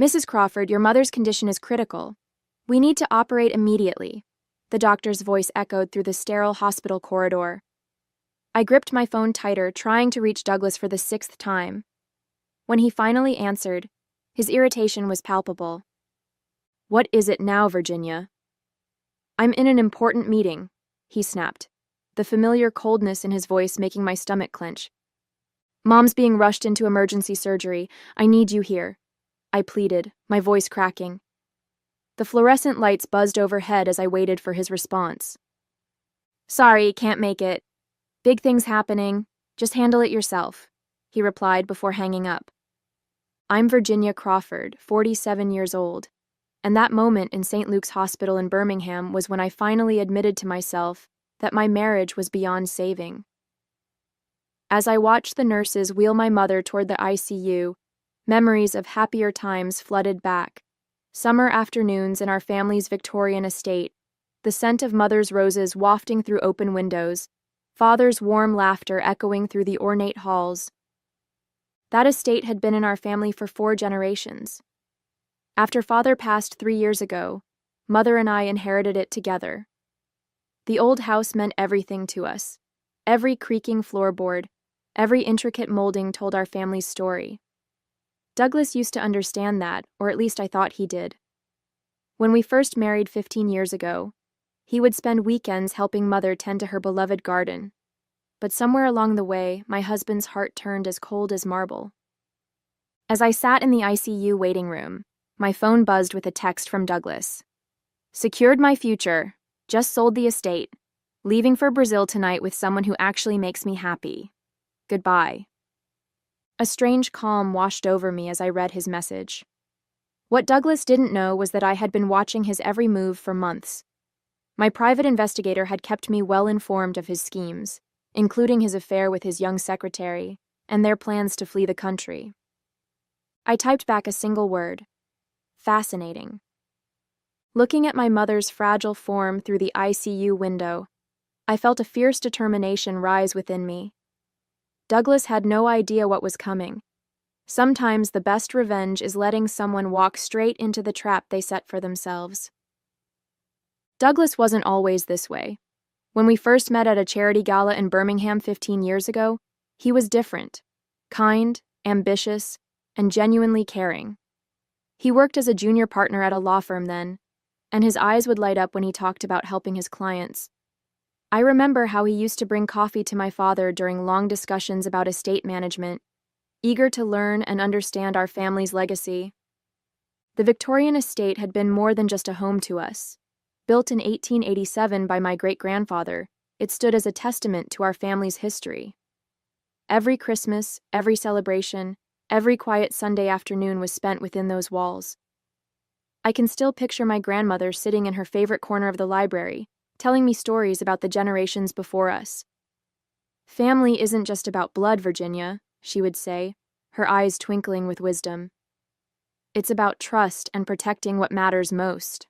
Mrs. Crawford, your mother's condition is critical. We need to operate immediately. The doctor's voice echoed through the sterile hospital corridor. I gripped my phone tighter, trying to reach Douglas for the 6th time. When he finally answered, his irritation was palpable. What is it now, Virginia? I'm in an important meeting, he snapped, the familiar coldness in his voice making my stomach clench. Mom's being rushed into emergency surgery. I need you here, I pleaded, my voice cracking. The fluorescent lights buzzed overhead as I waited for his response. Sorry, can't make it. Big things happening. Just handle it yourself, he replied before hanging up. I'm Virginia Crawford, 47 years old, and that moment in St. Luke's Hospital in Birmingham was when I finally admitted to myself that my marriage was beyond saving. As I watched the nurses wheel my mother toward the ICU, memories of happier times flooded back. Summer afternoons in our family's Victorian estate, the scent of mother's roses wafting through open windows, father's warm laughter echoing through the ornate halls. That estate had been in our family for 4 generations. After father passed 3 years ago, mother and I inherited it together. The old house meant everything to us. Every creaking floorboard, every intricate molding told our family's story. Douglas used to understand that, or at least I thought he did. When we first married 15 years ago, he would spend weekends helping mother tend to her beloved garden. But somewhere along the way, my husband's heart turned as cold as marble. As I sat in the ICU waiting room, my phone buzzed with a text from Douglas. Secured my future. Just sold the estate. Leaving for Brazil tonight with someone who actually makes me happy. Goodbye. A strange calm washed over me as I read his message. What Douglas didn't know was that I had been watching his every move for months. My private investigator had kept me well informed of his schemes, including his affair with his young secretary and their plans to flee the country. I typed back a single word. Fascinating. Looking at my mother's fragile form through the ICU window, I felt a fierce determination rise within me. Douglas had no idea what was coming. Sometimes the best revenge is letting someone walk straight into the trap they set for themselves. Douglas wasn't always this way. When we first met at a charity gala in Birmingham 15 years ago, he was different, kind, ambitious, and genuinely caring. He worked as a junior partner at a law firm then, and his eyes would light up when he talked about helping his clients. I remember how he used to bring coffee to my father during long discussions about estate management, eager to learn and understand our family's legacy. The Victorian estate had been more than just a home to us. Built in 1887 by my great-grandfather, it stood as a testament to our family's history. Every Christmas, every celebration, every quiet Sunday afternoon was spent within those walls. I can still picture my grandmother sitting in her favorite corner of the library, telling me stories about the generations before us. Family isn't just about blood, Virginia, she would say, her eyes twinkling with wisdom. It's about trust and protecting what matters most.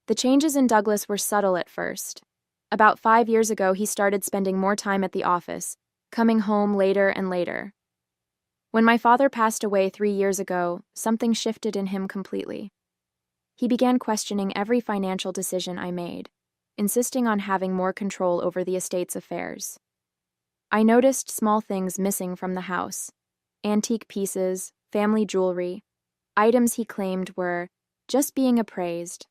The changes in Douglas were subtle at first. About 5 years ago, he started spending more time at the office, coming home later and later. When my father passed away 3 years ago, something shifted in him completely. He began questioning every financial decision I made, insisting on having more control over the estate's affairs. I noticed small things missing from the house: antique pieces, family jewelry, items he claimed were just being appraised.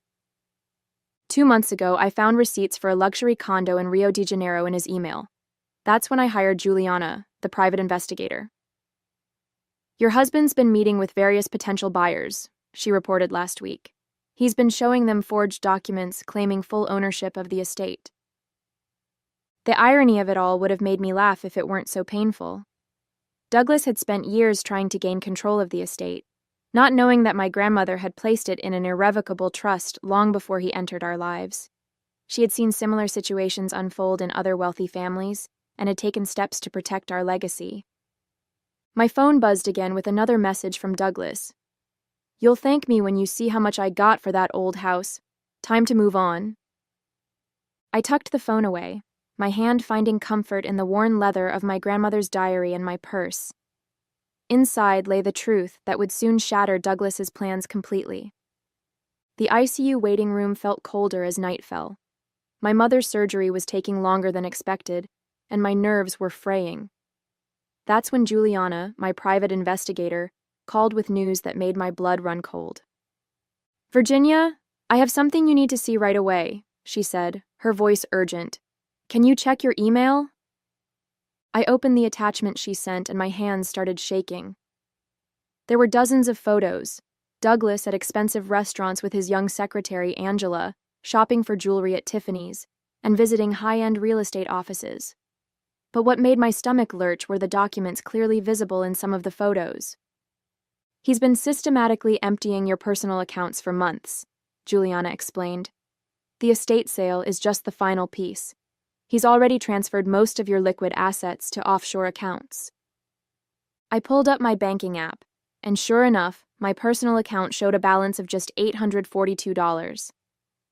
2 months ago, I found receipts for a luxury condo in Rio de Janeiro in his email. That's when I hired Juliana, the private investigator. Your husband's been meeting with various potential buyers, she reported last week. He's been showing them forged documents claiming full ownership of the estate. The irony of it all would have made me laugh if it weren't so painful. Douglas had spent years trying to gain control of the estate, not knowing that my grandmother had placed it in an irrevocable trust long before he entered our lives. She had seen similar situations unfold in other wealthy families and had taken steps to protect our legacy. My phone buzzed again with another message from Douglas. You'll thank me when you see how much I got for that old house. Time to move on. I tucked the phone away, my hand finding comfort in the worn leather of my grandmother's diary and my purse. Inside lay the truth that would soon shatter Douglas's plans completely. The ICU waiting room felt colder as night fell. My mother's surgery was taking longer than expected, and my nerves were fraying. That's when Juliana, my private investigator, called with news that made my blood run cold. "Virginia, I have something you need to see right away," she said, her voice urgent. "Can you check your email?" I opened the attachment she sent and my hands started shaking. There were dozens of photos. Douglas at expensive restaurants with his young secretary, Angela, shopping for jewelry at Tiffany's, and visiting high-end real estate offices. But what made my stomach lurch were the documents clearly visible in some of the photos. "He's been systematically emptying your personal accounts for months," Juliana explained. "The estate sale is just the final piece. He's already transferred most of your liquid assets to offshore accounts." I pulled up my banking app, and sure enough, my personal account showed a balance of just $842.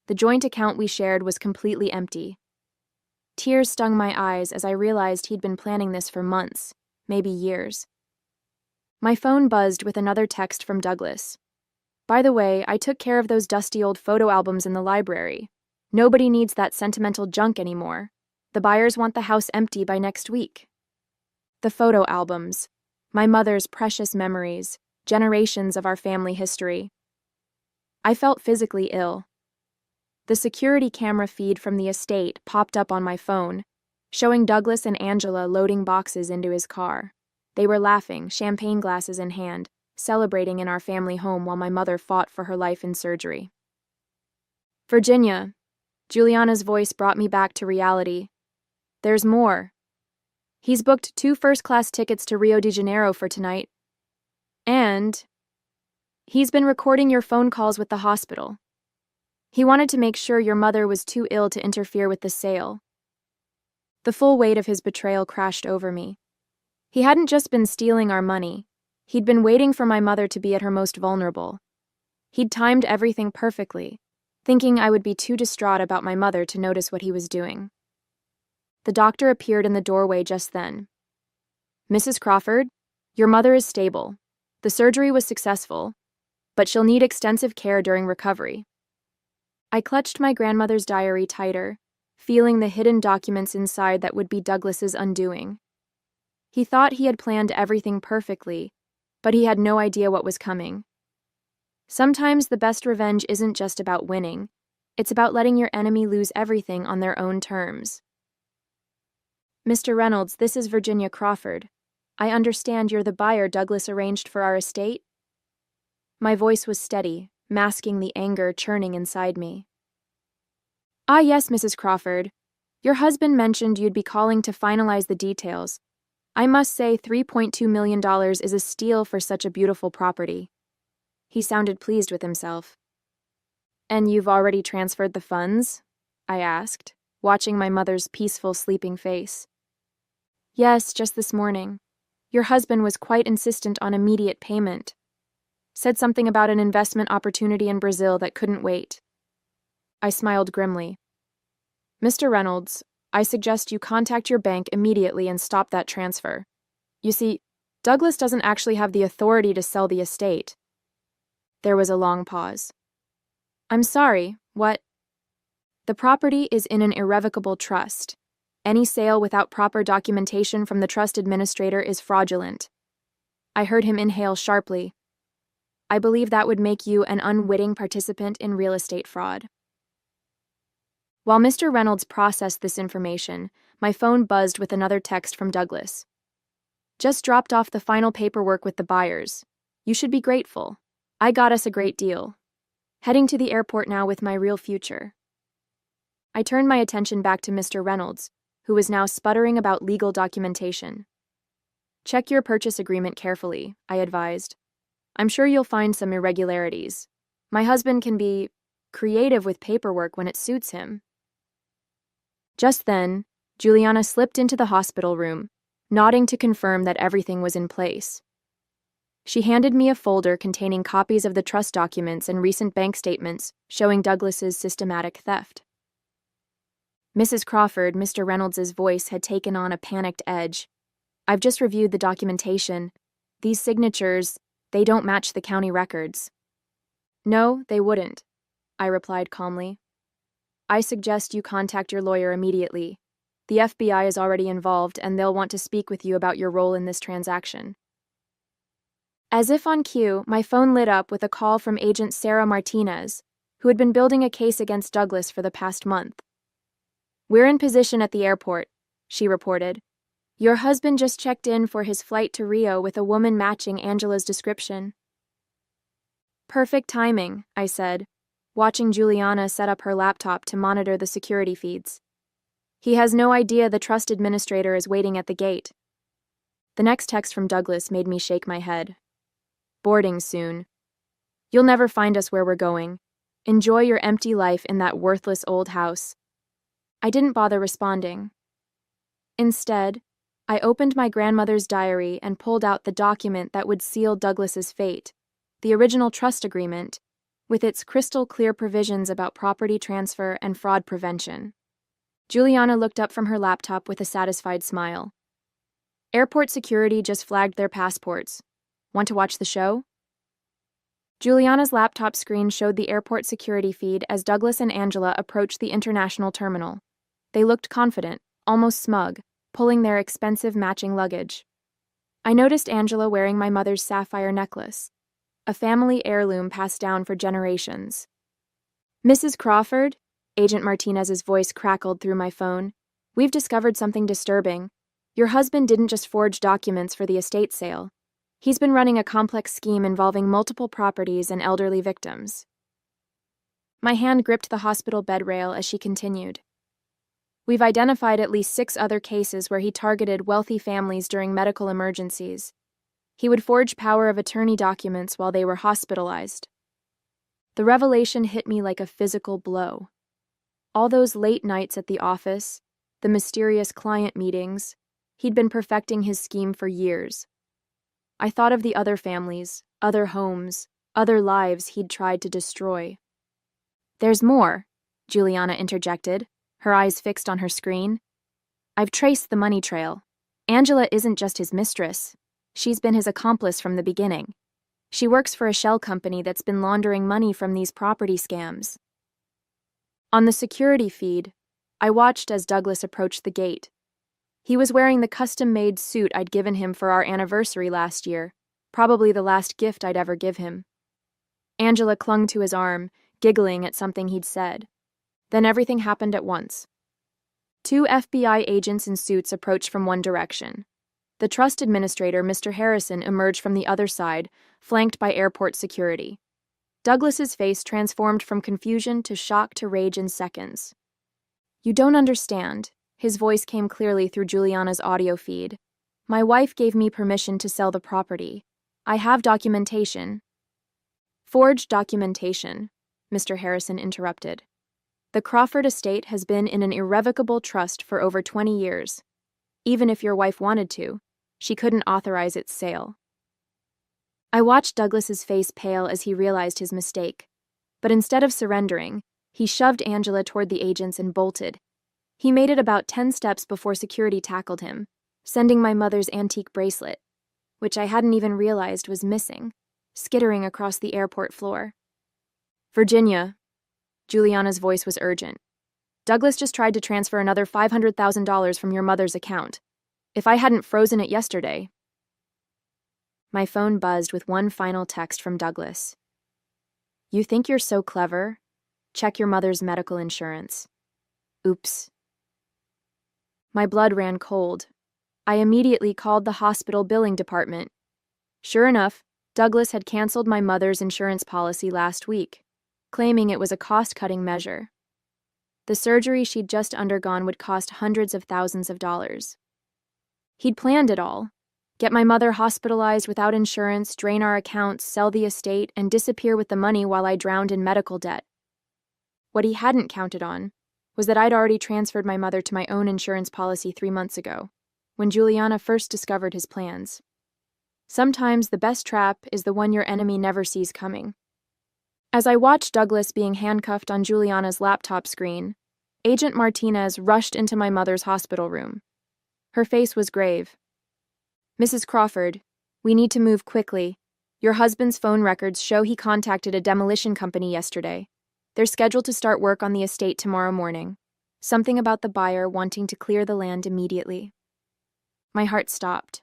The joint account we shared was completely empty. Tears stung my eyes as I realized he'd been planning this for months, maybe years. My phone buzzed with another text from Douglas. "By the way, I took care of those dusty old photo albums in the library. Nobody needs that sentimental junk anymore. The buyers want the house empty by next week." The photo albums. My mother's precious memories, generations of our family history. I felt physically ill. The security camera feed from the estate popped up on my phone, showing Douglas and Angela loading boxes into his car. They were laughing, champagne glasses in hand, celebrating in our family home while my mother fought for her life in surgery. "Virginia," Juliana's voice brought me back to reality. "There's more. He's booked 2 first-class tickets to Rio de Janeiro for tonight. And he's been recording your phone calls with the hospital. He wanted to make sure your mother was too ill to interfere with the sale." The full weight of his betrayal crashed over me. He hadn't just been stealing our money. He'd been waiting for my mother to be at her most vulnerable. He'd timed everything perfectly, thinking I would be too distraught about my mother to notice what he was doing. The doctor appeared in the doorway just then. "Mrs. Crawford, your mother is stable. The surgery was successful, but she'll need extensive care during recovery." I clutched my grandmother's diary tighter, feeling the hidden documents inside that would be Douglas's undoing. He thought he had planned everything perfectly, but he had no idea what was coming. Sometimes the best revenge isn't just about winning. It's about letting your enemy lose everything on their own terms. "Mr. Reynolds, this is Virginia Crawford. I understand you're the buyer Douglas arranged for our estate?" My voice was steady, masking the anger churning inside me. "Ah, yes, Mrs. Crawford. Your husband mentioned you'd be calling to finalize the details. I must say $3.2 million is a steal for such a beautiful property." He sounded pleased with himself. "And you've already transferred the funds?" I asked, watching my mother's peaceful, sleeping face. "Yes, just this morning. Your husband was quite insistent on immediate payment. Said something about an investment opportunity in Brazil that couldn't wait." I smiled grimly. "Mr. Reynolds, I suggest you contact your bank immediately and stop that transfer. You see, Douglas doesn't actually have the authority to sell the estate." There was a long pause. "I'm sorry, what?" "The property is in an irrevocable trust. Any sale without proper documentation from the trust administrator is fraudulent." I heard him inhale sharply. "I believe that would make you an unwitting participant in real estate fraud." While Mr. Reynolds processed this information, my phone buzzed with another text from Douglas. "Just dropped off the final paperwork with the buyers. You should be grateful. I got us a great deal. Heading to the airport now with my real future." I turned my attention back to Mr. Reynolds, who was now sputtering about legal documentation. "Check your purchase agreement carefully," I advised. "I'm sure you'll find some irregularities. My husband can be creative with paperwork when it suits him." Just then, Juliana slipped into the hospital room, nodding to confirm that everything was in place. She handed me a folder containing copies of the trust documents and recent bank statements showing Douglas's systematic theft. "Mrs. Crawford," Mr. Reynolds's voice had taken on a panicked edge. "I've just reviewed the documentation. These signatures, they don't match the county records." "No, they wouldn't," I replied calmly. "I suggest you contact your lawyer immediately. The FBI is already involved, and they'll want to speak with you about your role in this transaction." As if on cue, my phone lit up with a call from Agent Sarah Martinez, who had been building a case against Douglas for the past month. "We're in position at the airport," she reported. "Your husband just checked in for his flight to Rio with a woman matching Angela's description." "Perfect timing," I said, watching Juliana set up her laptop to monitor the security feeds. "He has no idea the trust administrator is waiting at the gate." The next text from Douglas made me shake my head. "Boarding soon. You'll never find us where we're going. Enjoy your empty life in that worthless old house." I didn't bother responding. Instead, I opened my grandmother's diary and pulled out the document that would seal Douglas's fate, the original trust agreement, with its crystal-clear provisions about property transfer and fraud prevention. Juliana looked up from her laptop with a satisfied smile. "Airport security just flagged their passports. Want to watch the show?" Juliana's laptop screen showed the airport security feed as Douglas and Angela approached the international terminal. They looked confident, almost smug, pulling their expensive matching luggage. I noticed Angela wearing my mother's sapphire necklace, a family heirloom passed down for generations. "Mrs. Crawford," Agent Martinez's voice crackled through my phone, "we've discovered something disturbing. Your husband didn't just forge documents for the estate sale. He's been running a complex scheme involving multiple properties and elderly victims." My hand gripped the hospital bed rail as she continued. "We've identified at least 6 other cases where he targeted wealthy families during medical emergencies. He would forge power of attorney documents while they were hospitalized." The revelation hit me like a physical blow. All those late nights at the office, the mysterious client meetings, he'd been perfecting his scheme for years. I thought of the other families, other homes, other lives he'd tried to destroy. "There's more," Juliana interjected, her eyes fixed on her screen. "I've traced the money trail. Angela isn't just his mistress. She's been his accomplice from the beginning. She works for a shell company that's been laundering money from these property scams." On the security feed, I watched as Douglas approached the gate. He was wearing the custom-made suit I'd given him for our anniversary last year, probably the last gift I'd ever give him. Angela clung to his arm, giggling at something he'd said. Then everything happened at once. 2 FBI agents in suits approached from one direction. The trust administrator, Mr. Harrison, emerged from the other side, flanked by airport security. Douglas's face transformed from confusion to shock to rage in seconds. "You don't understand." His voice came clearly through Juliana's audio feed. "My wife gave me permission to sell the property. I have documentation." "Forged documentation," Mr. Harrison interrupted. "The Crawford estate has been in an irrevocable trust for over 20 years. Even if your wife wanted to, she couldn't authorize its sale." I watched Douglas's face pale as he realized his mistake. But instead of surrendering, he shoved Angela toward the agents and bolted. He made it about 10 steps before security tackled him, sending my mother's antique bracelet, which I hadn't even realized was missing, skittering across the airport floor. "Virginia," Juliana's voice was urgent. "Douglas just tried to transfer another $500,000 from your mother's account. If I hadn't frozen it yesterday..." My phone buzzed with one final text from Douglas. "You think you're so clever? Check your mother's medical insurance. Oops." My blood ran cold. I immediately called the hospital billing department. Sure enough, Douglas had canceled my mother's insurance policy last week, claiming it was a cost-cutting measure. The surgery she'd just undergone would cost hundreds of thousands of dollars. He'd planned it all. Get my mother hospitalized without insurance, drain our accounts, sell the estate, and disappear with the money while I drowned in medical debt. What he hadn't counted on was that I'd already transferred my mother to my own insurance policy 3 months ago, when Juliana first discovered his plans. Sometimes the best trap is the one your enemy never sees coming. As I watched Douglas being handcuffed on Juliana's laptop screen, Agent Martinez rushed into my mother's hospital room. Her face was grave. "Mrs. Crawford, We need to move quickly. Your husband's phone records show he contacted a demolition company yesterday. They're scheduled to start work on the estate tomorrow morning. Something about the buyer wanting to clear the land immediately. My heart stopped.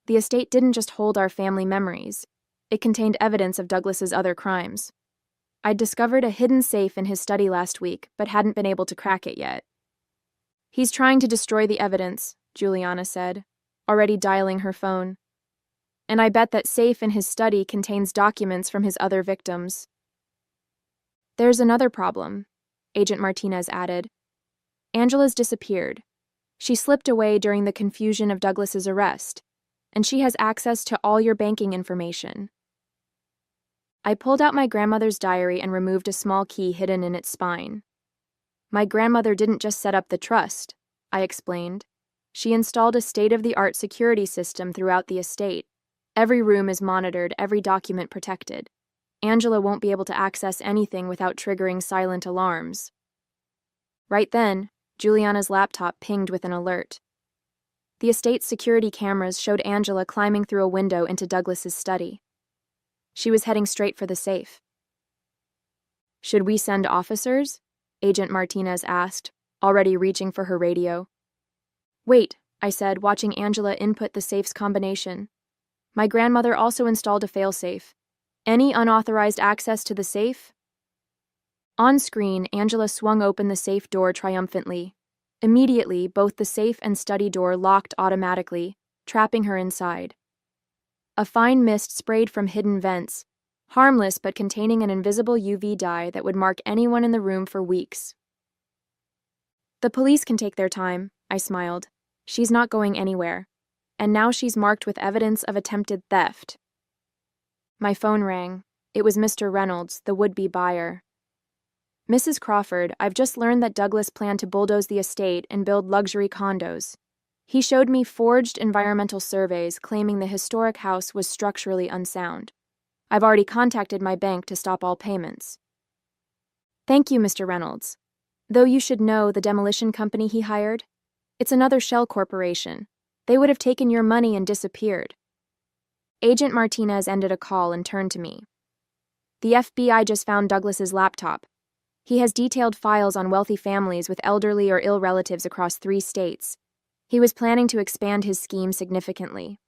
The estate didn't just hold our family memories. It contained evidence of Douglas's other crimes. I'd discovered a hidden safe in his study last week, but hadn't been able to crack it yet. He's trying to destroy the evidence, Juliana said, already dialing her phone. And I bet that safe in his study contains documents from his other victims. There's another problem, Agent Martinez added. Angela's disappeared. She slipped away during the confusion of Douglas's arrest, and she has access to all your banking information. I pulled out my grandmother's diary and removed a small key hidden in its spine. My grandmother didn't just set up the trust, I explained. She installed a state-of-the-art security system throughout the estate. Every room is monitored, every document protected. Angela won't be able to access anything without triggering silent alarms. Right then, Juliana's laptop pinged with an alert. The estate's security cameras showed Angela climbing through a window into Douglas's study. She was heading straight for the safe. Should we send officers? Agent Martinez asked, already reaching for her radio. Wait, I said, watching Angela input the safe's combination. My grandmother also installed a failsafe. Any unauthorized access to the safe? On screen, Angela swung open the safe door triumphantly. Immediately, both the safe and study door locked automatically, trapping her inside. A fine mist sprayed from hidden vents, harmless but containing an invisible UV dye that would mark anyone in the room for weeks. The police can take their time, I smiled. She's not going anywhere. And now she's marked with evidence of attempted theft. My phone rang. It was Mr. Reynolds, the would-be buyer. Mrs. Crawford, I've just learned that Douglas planned to bulldoze the estate and build luxury condos. He showed me forged environmental surveys claiming the historic house was structurally unsound. I've already contacted my bank to stop all payments. Thank you, Mr. Reynolds. Though you should know the demolition company he hired. It's another shell corporation. They would have taken your money and disappeared. Agent Martinez ended a call and turned to me. The FBI just found Douglas's laptop. He has detailed files on wealthy families with elderly or ill relatives across 3 states. He was planning to expand his scheme significantly.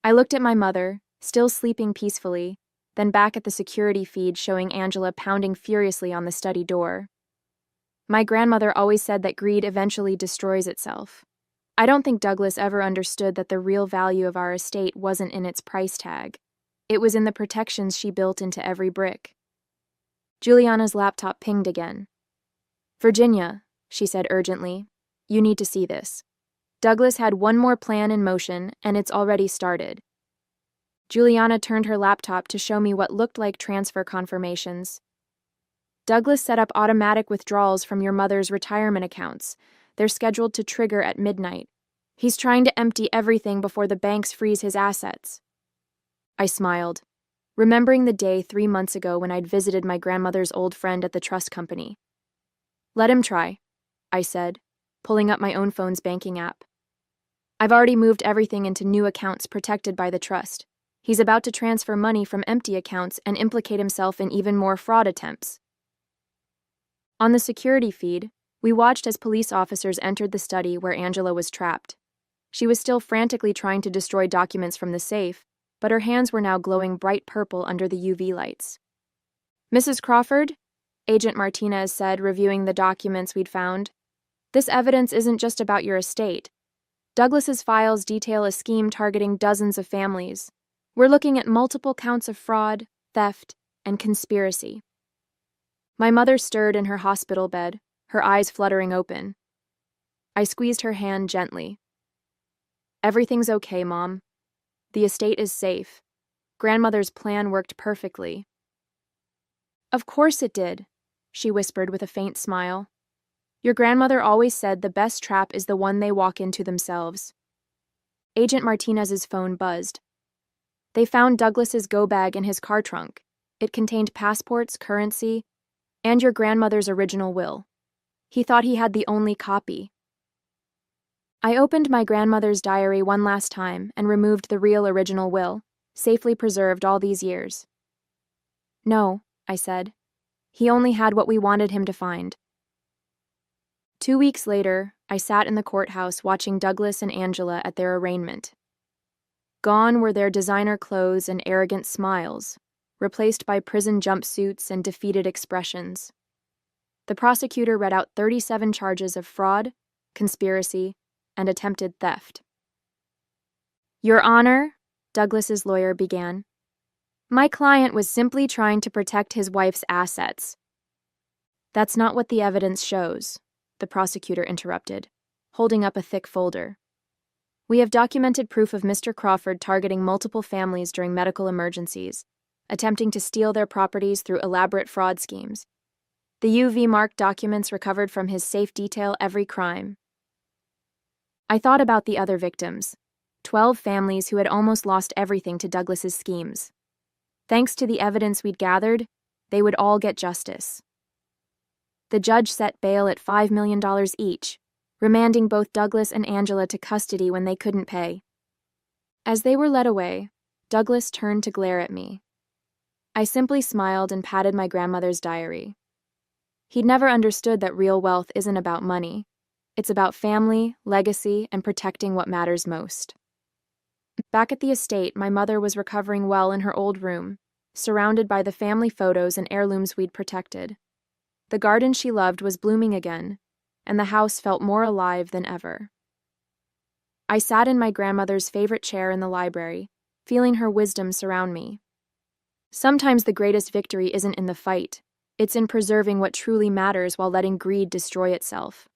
I looked at my mother, still sleeping peacefully, then back at the security feed showing Angela pounding furiously on the study door. My grandmother always said that greed eventually destroys itself. I don't think Douglas ever understood that the real value of our estate wasn't in its price tag. It was in the protections she built into every brick. Juliana's laptop pinged again. Virginia, she said urgently, you need to see this. Douglas had one more plan in motion, and it's already started. Juliana turned her laptop to show me what looked like transfer confirmations. Douglas set up automatic withdrawals from your mother's retirement accounts. They're scheduled to trigger at midnight. He's trying to empty everything before the banks freeze his assets. I smiled, remembering the day 3 months ago when I'd visited my grandmother's old friend at the trust company. Let him try, I said, pulling up my own phone's banking app. I've already moved everything into new accounts protected by the trust. He's about to transfer money from empty accounts and implicate himself in even more fraud attempts. On the security feed, we watched as police officers entered the study where Angela was trapped. She was still frantically trying to destroy documents from the safe, but her hands were now glowing bright purple under the UV lights. Mrs. Crawford, Agent Martinez said, reviewing the documents we'd found, this evidence isn't just about your estate. Douglas's files detail a scheme targeting dozens of families. We're looking at multiple counts of fraud, theft, and conspiracy. My mother stirred in her hospital bed, her eyes fluttering open. I squeezed her hand gently. Everything's okay, Mom. The estate is safe. Grandmother's plan worked perfectly. Of course it did, she whispered with a faint smile. Your grandmother always said the best trap is the one they walk into themselves. Agent Martinez's phone buzzed. They found Douglas's go bag in his car trunk. It contained passports, currency, and your grandmother's original will. He thought he had the only copy. I opened my grandmother's diary one last time and removed the real original will, safely preserved all these years. No, I said. He only had what we wanted him to find. 2 weeks later, I sat in the courthouse watching Douglas and Angela at their arraignment. Gone were their designer clothes and arrogant smiles, replaced by prison jumpsuits and defeated expressions. The prosecutor read out 37 charges of fraud, conspiracy, and attempted theft. Your Honor, Douglas's lawyer began, my client was simply trying to protect his wife's assets. That's not what the evidence shows, the prosecutor interrupted, holding up a thick folder. We have documented proof of Mr. Crawford targeting multiple families during medical emergencies, attempting to steal their properties through elaborate fraud schemes. The UV-marked documents recovered from his safe detail every crime. I thought about the other victims, 12 families who had almost lost everything to Douglas's schemes. Thanks to the evidence we'd gathered, they would all get justice. The judge set bail at $5 million each, remanding both Douglas and Angela to custody when they couldn't pay. As they were led away, Douglas turned to glare at me. I simply smiled and patted my grandmother's diary. He'd never understood that real wealth isn't about money. It's about family, legacy, and protecting what matters most. Back at the estate, my mother was recovering well in her old room, surrounded by the family photos and heirlooms we'd protected. The garden she loved was blooming again, and the house felt more alive than ever. I sat in my grandmother's favorite chair in the library, feeling her wisdom surround me. Sometimes the greatest victory isn't in the fight, it's in preserving what truly matters while letting greed destroy itself.